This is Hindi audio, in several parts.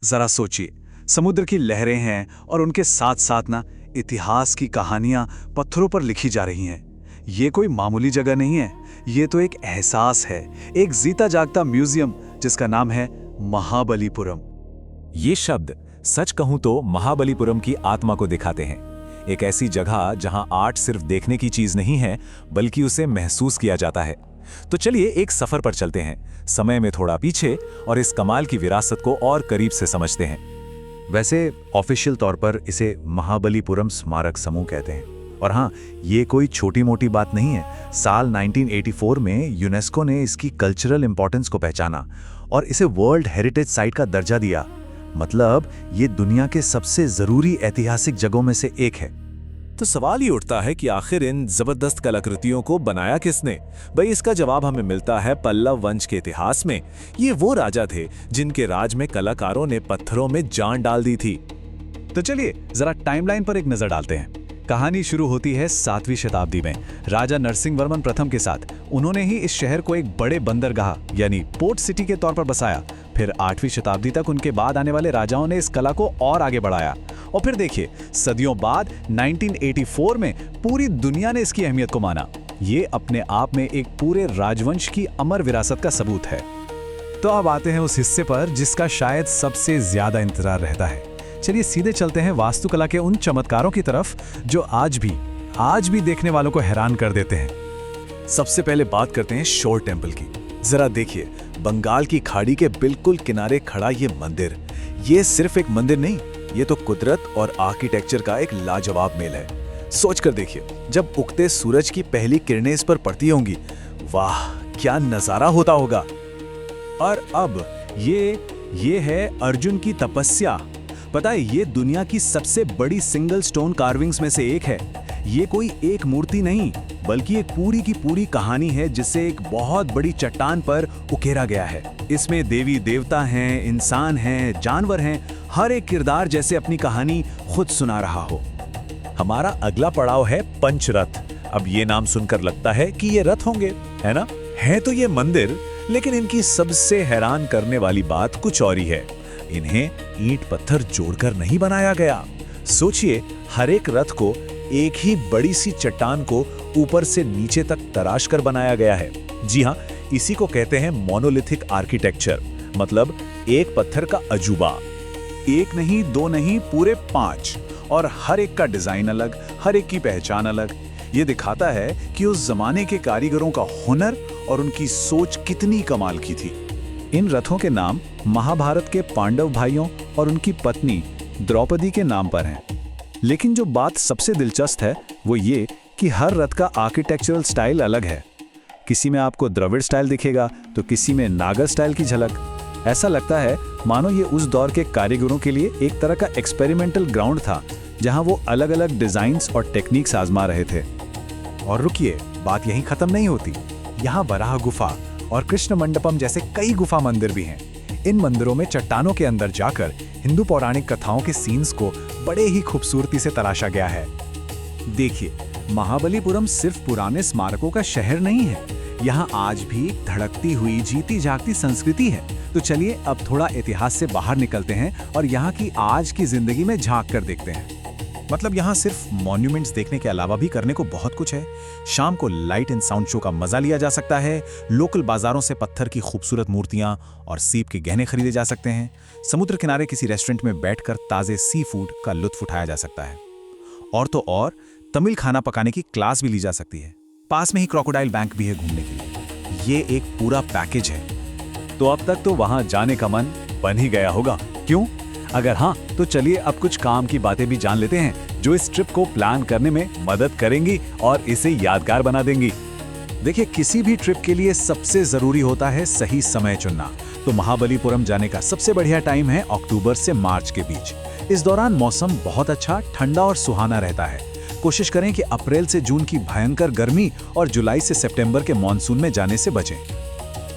जरा सोचिए, समुद्र की लहरें हैं और उनके साथ साथ ना इतिहास की कहानियां पत्थरों पर लिखी जा रही हैं। ये कोई मामूली जगह नहीं है, ये तो एक एहसास है, एक जीता जागता म्यूजियम जिसका नाम है महाबलीपुरम। ये शब्द सच कहूं तो महाबलीपुरम की आत्मा को दिखाते हैं। एक ऐसी जगह जहां आर्ट सिर्फ देखने की चीज नहीं है, बल्कि उसे महसूस किया जाता है। तो चलिए एक सफर पर चलते हैं, समय में थोड़ा पीछे, और इस कमाल की विरासत को और करीब से समझते हैं। वैसे ऑफिशियल तौर पर इसे महाबलीपुरम स्मारक समूह कहते हैं। और हाँ, ये कोई छोटी मोटी बात नहीं है। साल 1984 में यूनेस्को ने इसकी कल्चरल इंपॉर्टेंस को पहचाना और इसे वर्ल्ड हेरिटेज साइट का दर्जा दिया। मतलब ये दुनिया के सबसे जरूरी ऐतिहासिक जगहों में से एक है। तो सवाल ये उठता है कि आखिर इन जबरदस्त कलाकृतियों को बनाया किसने? भाई, इसका जवाब हमें मिलता है पल्लव वंश के इतिहास में। ये वो राजा थे जिनके राज में कलाकारों ने पत्थरों में जान डाल दी थी। तो चलिए जरा टाइमलाइन पर एक नजर डालते हैं। कहानी शुरू होती है 7वीं शताब्दी में राजा नरसिंहवर्मन प्रथम के साथ। उन्होंने ही इस शहर को एक बड़े बंदरगाह यानी पोर्ट सिटी के तौर पर बसाया। फिर 8वीं शताब्दी तक उनके बाद आने वाले राजाओं ने इस कला को और आगे बढ़ाया। और फिर देखिए, सदियों बाद 1984 में पूरी दुनिया ने इसकी अहमियत को माना। ये अपने आप में एक पूरे राजवंश की अमर विरासत का सबूत है। तो अब आते हैं उस हिस्से पर जिसका शायद सबसे ज्यादा इंतजार रहता है। चलिए सीधे चलते हैं वास्तुकला के उन चमत्कारों की तरफ जो आज भी देखने वालों को हैरान कर देते हैं। सबसे पहले बात करते हैं शोर टेम्पल की। जरा देखिए, बंगाल की खाड़ी के बिल्कुल किनारे खड़ा ये मंदिर। ये सिर्फ एक मंदिर नहीं, ये तो कुदरत और आर्किटेक्चर का एक लाजवाब मेल है। सोचकर देखिए, जब उगते सूरज की पहली किरणें इस पर पड़ती होंगी, वाह क्या नजारा होता होगा। और अब ये है अर्जुन की तपस्या। पता है, ये दुनिया की सबसे बड़ी सिंगल स्टोन कार्विंग्स में से एक है। ये कोई एक मूर्ति नहीं, बल्कि एक पूरी की पूरी कहानी है जिसे एक बहुत बड़ी चट्टान पर उकेरा गया है। इसमें देवी देवता हैं, इंसान हैं, जानवर हैं, हर एक किरदार जैसे अपनी कहानी खुद सुना रहा हो। हमारा अगला पड़ाव है पंचरथ। अब ये नाम सुनकर लगता है कि ये रथ होंगे, है ना? है तो ये मंदिर, लेकिन इनकी सबसे हैरान करने वाली बात कुछ और ही है। इन्हें ईंट पत्थर जोड़कर नहीं बनाया गया। सोचिए, हर एक रथ को एक ही बड़ी सी चट्टान को ऊपर से नीचे तक तराश कर बनाया गया है। जी हाँ, इसी को कहते हैं मोनोलिथिक आर्किटेक्चर, मतलब एक पत्थर का अजूबा। एक नहीं, दो नहीं, पूरे 5, और हर एक का डिजाइन अलग, हर एक की पहचान अलग। ये दिखाता है कि उस जमाने के कारीगरों का हुनर और उनकी सोच कितनी कमाल की थी। इन रथों के नाम महाभारत के पांडव भाइयों और उनकी पत्नी द्रौपदी के नाम पर हैं। लेकिन जो बात सबसे दिलचस्प है वो ये कि हर रथ का आर्किटेक्चरल स्टाइल अलग है। किसी में आपको द्रविड़ स्टाइल दिखेगा तो किसी में नागर स्टाइल की झलक। ऐसा लगता है मानो ये उस दौर के कारीगरों के लिए एक तरह का एक्सपेरिमेंटल ग्राउंड था, जहां वो अलग अलग डिजाइन्स और टेक्निक्स आजमा रहे थे। और रुकिए, बात यहीं खत्म नहीं होती। यहाँ वराह गुफा और कृष्ण मंडपम जैसे कई गुफा मंदिर भी हैं। इन मंदिरों में चट्टानों के अंदर जाकर हिंदू पौराणिक कथाओं के सीन्स को बड़े ही खूबसूरती से तराशा गया है। देखिए, महाबलीपुरम सिर्फ पुराने स्मारकों का शहर नहीं है, यहाँ आज भी धड़कती हुई जीती जागती संस्कृति है। तो चलिए अब थोड़ा इतिहास से बाहर निकलते हैं और यहाँ की आज की जिंदगी में झांक कर देखते हैं। मतलब यहाँ सिर्फ मॉन्यूमेंट्स देखने के अलावा भी करने को बहुत कुछ है। शाम को लाइट एंड साउंड शो का मजा लिया जा सकता है। लोकल बाजारों से पत्थर की खूबसूरत मूर्तियां और सीप के गहने खरीदे जा सकते हैं। समुद्र किनारे किसी रेस्टोरेंट में बैठकर ताजे सी फूड का लुत्फ उठाया जा सकता है। और तो और तमिल खाना पकाने की क्लास भी ली जा सकती है। पास में ही क्रोकोडाइल बैंक भी है घूमने के लिए। ये एक पूरा पैकेज है। तो अब तक तो वहां जाने का मन बन ही गया होगा, क्यों? अगर हाँ, तो चलिए अब कुछ काम की बातें भी जान लेते हैं जो इस ट्रिप को प्लान करने में मदद करेंगी और इसे यादगार बना देंगी। देखिए, किसी भी ट्रिप के लिए सबसे जरूरी होता है सही समय चुनना। तो महाबलीपुरम जाने का सबसे बढ़िया टाइम है अक्टूबर से मार्च के बीच। इस दौरान मौसम बहुत अच्छा, ठंडा और सुहाना रहता है। कोशिश करें कि अप्रैल से जून की भयंकर गर्मी और जुलाई से सितंबर के मानसून में जाने से बचें।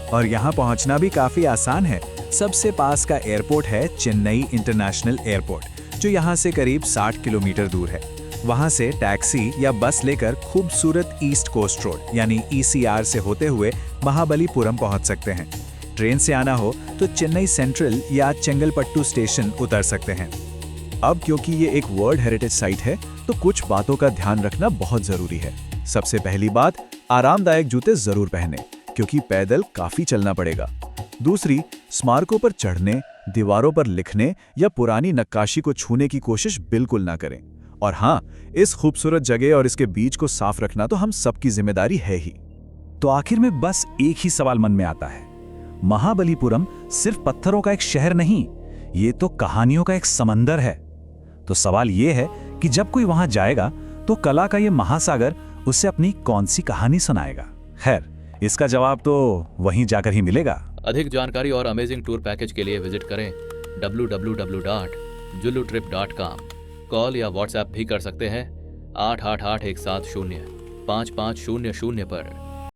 और यहाँ पहुँचना भी काफी आसान है। सबसे पास का एयरपोर्ट है चेन्नई इंटरनेशनल एयरपोर्ट, जो यहाँ से करीब 60 किलोमीटर दूर है। वहाँ से टैक्सी या बस लेकर खूबसूरत ईस्ट कोस्ट रोड यानी ECR से होते हुए महाबलीपुरम पहुँच सकते हैं। ट्रेन से आना हो तो चेन्नई सेंट्रल या चेंगलपट्टू स्टेशन उतर सकते हैं। अब क्योंकि ये एक वर्ल्ड हेरिटेज साइट है तो कुछ बातों का ध्यान रखना बहुत जरूरी है। सबसे पहली बात, आरामदायक जूते जरूर पहने क्योंकि पैदल काफी चलना पड़ेगा। दूसरी, स्मारकों पर चढ़ने, दीवारों पर लिखने या पुरानी नक्काशी को छूने की कोशिश बिल्कुल ना करें। और हाँ, इस खूबसूरत जगह और इसके बीच को साफ रखना तो हम सबकी जिम्मेदारी है ही। तो आखिर में बस एक ही सवाल मन में आता है, महाबलीपुरम सिर्फ पत्थरों का एक शहर नहीं, ये तो कहानियों का एक समंदर है। तो सवाल ये है कि जब कोई वहां जाएगा तो कला का ये महासागर उससे अपनी कौन सी कहानी सुनाएगा। खैर, इसका जवाब तो वहीं जाकर ही मिलेगा। अधिक जानकारी और अमेजिंग टूर पैकेज के लिए विजिट करें www.jullutrip.com। कॉल या व्हाट्सएप भी कर सकते हैं 8881705500 पर।